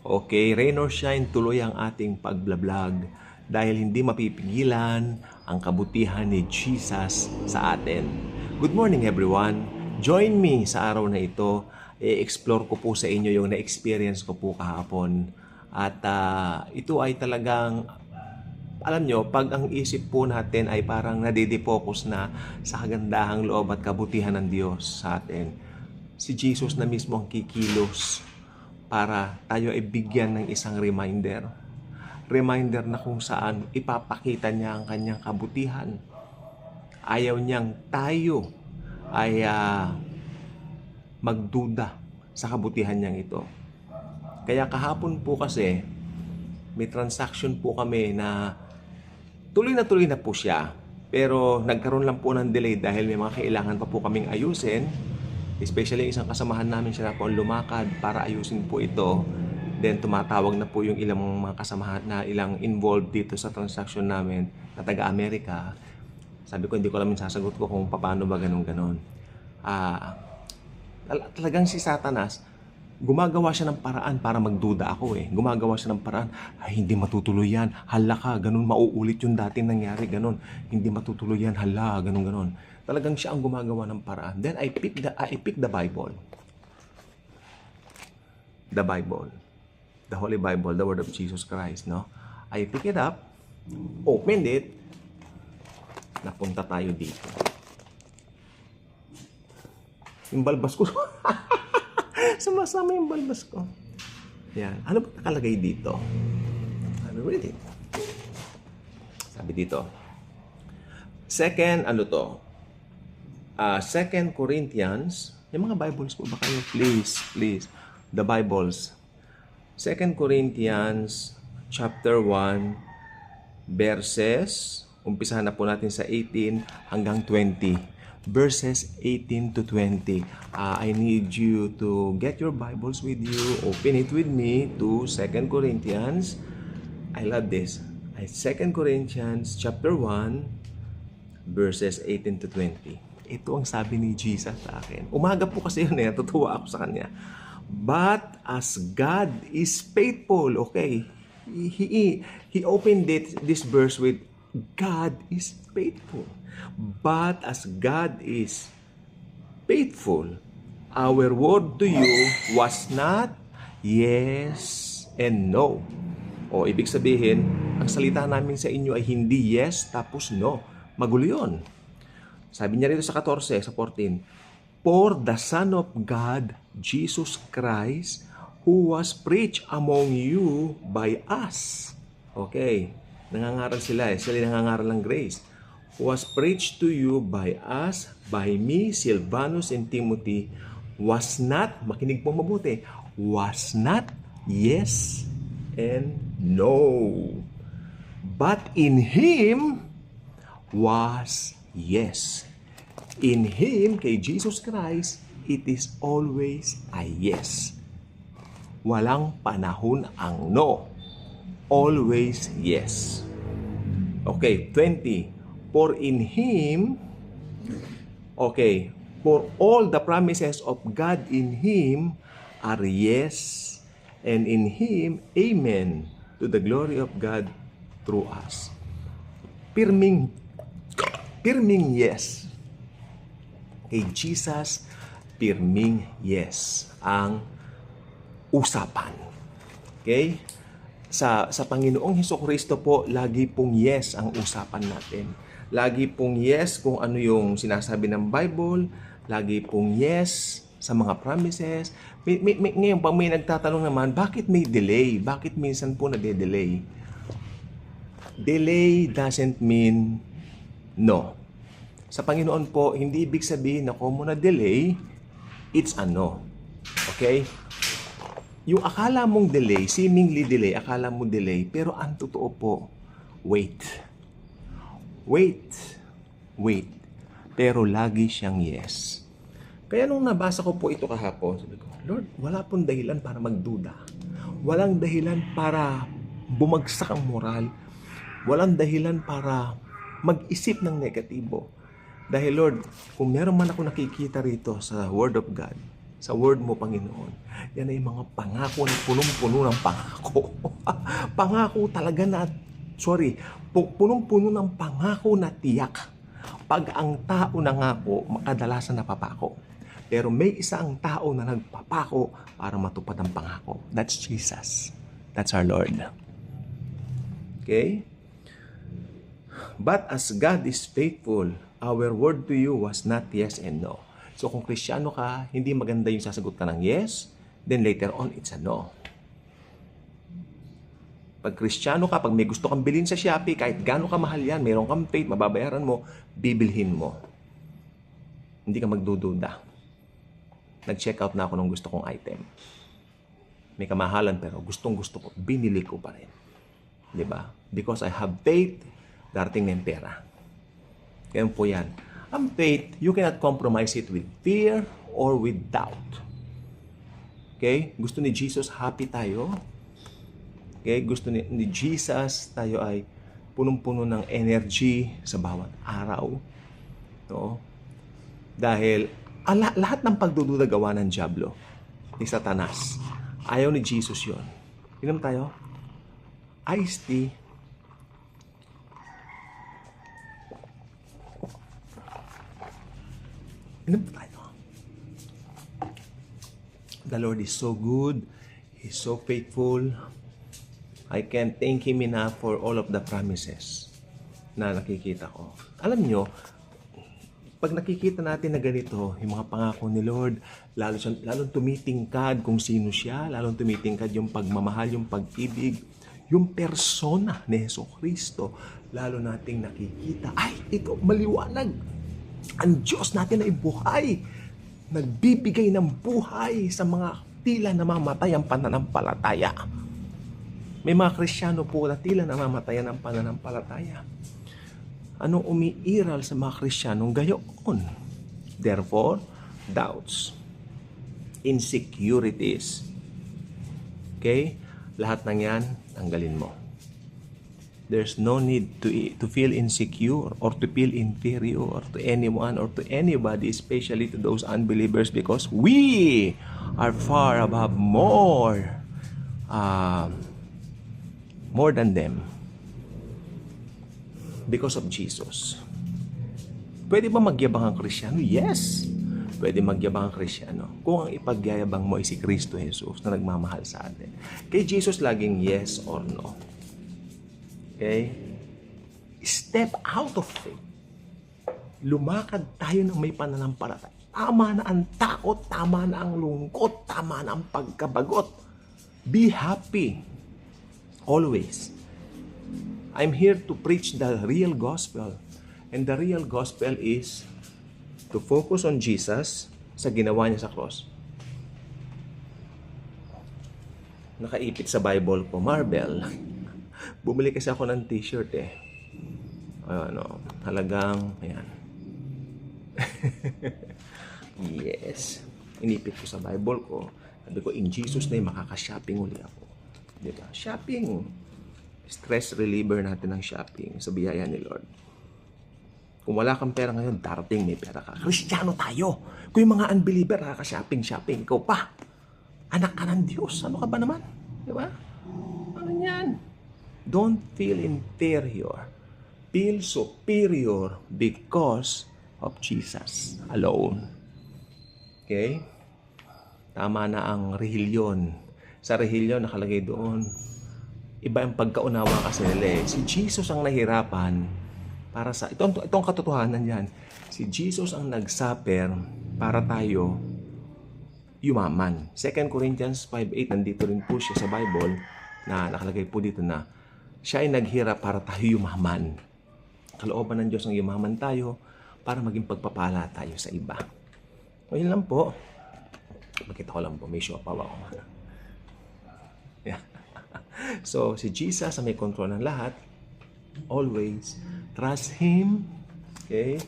Okay, rain or shine, tuloy ang ating pagblablag dahil hindi mapipigilan ang kabutihan ni Jesus sa atin. Good morning everyone! Join me sa araw na ito. I-explore ko po sa inyo yung na-experience ko po kahapon. At ito ay talagang, alam nyo, pag ang isip po natin ay parang nadidefocus na sa kagandahang loob at kabutihan ng Diyos sa atin, si Jesus na mismo ang kikilos para tayo ay bigyan ng isang reminder. Reminder na kung saan ipapakita niya ang kanyang kabutihan. Ayaw niyang tayo ay magduda sa kabutihan niyang ito. Kaya kahapon po kasi, may transaction po kami na tuloy na po siya. Pero nagkaroon lang po ng delay dahil may mga kailangan pa po kaming ayusin. Especially isang kasamahan namin siya na po lumakad para ayusin po ito. Then tumatawag na po yung ilang mga kasamahan na ilang involved dito sa transaction namin na taga-Amerika. Sabi ko, hindi ko alam yung sasagot ko kung paano ba ganun-ganon. Talagang si Satanas, gumagawa siya ng paraan para magduda ako eh. Gumagawa siya ng paraan, ay hindi matutuloy yan, hala ka, ganun, mauulit yung dating nangyari, ganun. Hindi matutuloy yan, hala, ganun. Talagang siya ang gumagawa ng paraan. Then I pick the Bible. The Bible. The Holy Bible, the Word of Jesus Christ, no? I pick it up, opened it, napunta tayo dito. Yung balbas ko, sumasama yung balbas ko. Yan. Ano ba nakalagay dito? Sabi, read it. Sabi dito. Second, 2 Corinthians. Yung mga Bibles po ba kayo? Please. The Bibles. 2 Corinthians chapter 1 verses, umpisahan na po natin sa 18 hanggang 20. Verses 18 to 20. I need you to get your Bibles with you. Open it with me to 2 Corinthians. I love this. 2 Corinthians chapter 1 verses 18 to 20. Ito ang sabi ni Jesus sa akin. Umaga po kasi yun eh. Natutuwa ako sa kanya. But as God is faithful, okay, he opened this verse with God is faithful. But as God is faithful, our word to you was not yes and no. O ibig sabihin, ang salita namin sa inyo ay hindi yes tapos no. Magulo yun. Sabi niya rito sa 14, sa 14, for the Son of God, Jesus Christ, who was preached among you by us. Okay, nangangaral sila eh. Sila nangangaral ng grace. Who was preached to you by us, by me, Silvanus, and Timothy, was not, makinig po mabuti, was not yes and no. But in Him was yes. In Him, kay Jesus Christ, it is always a yes. Walang panahon ang no. Always yes. Okay, 20. For in Him, okay, for all the promises of God in Him are yes, and in Him, amen, to the glory of God through us. Pirming yes. Kay Jesus, pirming yes ang usapan. Okay? Sa Panginoong Hesukristo po, lagi pong yes ang usapan natin. Lagi pong yes kung ano yung sinasabi ng Bible. Lagi pong yes sa mga promises. Ngayon pa may nagtatanong naman, bakit may delay? Bakit minsan po nade-delay? Delay doesn't mean no. Sa Panginoon po, hindi ibig sabihin na kung mo na-delay, it's a no. Okay? Yung akala mong delay, seemingly delay, akala mo delay, pero ang totoo po, wait. Pero lagi siyang yes. Kaya nung nabasa ko po ito kahapon, sabi ko, Lord, wala pong dahilan para magduda. Walang dahilan para bumagsak ang moral. Walang dahilan para mag-isip ng negatibo. Dahil Lord, kung meron man ako nakikita rito sa Word of God, sa word mo, Panginoon. Yan ay mga pangako na punong-puno ng pangako. Pangako talaga na, punong-puno ng pangako na tiyak. Pag ang tao nangako, kadalasan napapako. Pero may isang tao na nagpapako para matupad ang pangako. That's Jesus. That's our Lord. Okay? But as God is faithful, our word to you was not yes and no. So kung Kristiyano ka, hindi maganda yung sasagot ka ng yes, then later on, it's a no. Pag Kristiyano ka, pag may gusto kang bilhin sa Shopee, kahit gaano ka mahal yan, mayroon kang faith, mababayaran mo, bibilhin mo. Hindi ka magdududa. Nag-check out na ako ng gusto kong item. May kamahalan pero gustong-gusto ko, binili ko pa rin. Diba? Because I have faith, darating na yung pera. Ganyan po yan. Ang faith, you cannot compromise it with fear or with doubt. Okay? Gusto ni Jesus, happy tayo. Okay? Gusto ni Jesus, tayo ay punong-puno ng energy sa bawat araw. No? Dahil lahat ng pagdududa gawa ng Diablo, ni Satanas. Ayaw ni Jesus yon. Inom tayo. Iced tea. Inom tayo. The Lord is so good. He's so faithful. I can't thank Him enough for all of the promises na nakikita ko. Alam nyo, pag nakikita natin na ganito, yung mga pangako ni Lord, lalong tumitingkad kung sino siya, lalong tumitingkad yung pagmamahal, yung pag-ibig, yung persona ni Jesucristo, lalo nating nakikita, ay, ito, maliwanag. Ang Diyos natin ay buhay. Nagbibigay ng buhay sa mga tila namamatay ang pananampalataya. May mga Kristiyano po na tila namamatayan ang pananampalataya. Anong umiiral sa mga Kristiyanong gayon? Therefore, doubts, insecurities. Okay? Lahat ng yan, tanggalin mo. There's no need to feel insecure or to feel inferior to anyone or to anybody, especially to those unbelievers, because we are far above more than them. Because of Jesus. Pwede ba magyabang ang Kristiyano? Yes. Pwede magyabang ang Kristiyano kung ang ipagyayabang mo ay si Kristo Jesus na nagmamahal sa atin. Kay Jesus laging yes or no. Okay? Step out of faith. Lumakad tayo ng may pananampalataya. Tama na ang takot, tama na ang lungkot, tama na ang pagkabagot. Be happy. Always. I'm here to preach the real gospel. And the real gospel is to focus on Jesus sa ginawa niya sa cross. Nakaipit sa Bible ko, Marvel. Bumili kasi ako ng t-shirt eh. Halagang, ayan. Yes. Inipit ko sa Bible ko. Sabi ko, in Jesus name, makaka-shopping uli ako. Diba? Shopping. Stress reliever natin ng shopping sa biyaya ni Lord. Kung wala kang pera ngayon, darating may pera ka. Kristiyano tayo. Kung yung mga unbeliever, shopping. Ikaw pa. Anak ka ng Diyos. Ano ka ba naman? Diba? Ano yan? Don't feel inferior. Feel superior because of Jesus alone. Okay? Tama na ang rehilyon. Sa rehilyon, nakalagay doon, iba yung pagkaunawa kasi nila eh. Si Jesus ang nahirapan para sa... Itong katotohanan yan. Si Jesus ang nag-suffer para tayo yumaman. 2 Corinthians 5:8, nandito rin po siya sa Bible na nakalagay po dito na siya ay naghirap para tayo yumaman. Kalooban ng Diyos ang yumaman tayo para maging pagpapala tayo sa iba. O yun lang po. Makita ko lang po, may show pa ako. Yeah. So, si Jesus ang may control ng lahat. Always trust Him. Okay?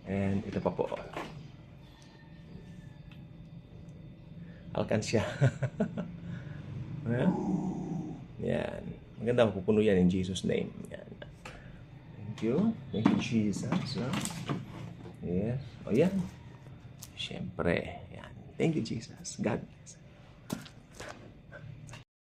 And ito pa po. Alkansya. Yan. Maganda, mapupuno yan in Jesus' name. Yan. Thank you. Thank you, Jesus. Yes. O yan. Siyempre. Yan. Thank you, Jesus. God bless.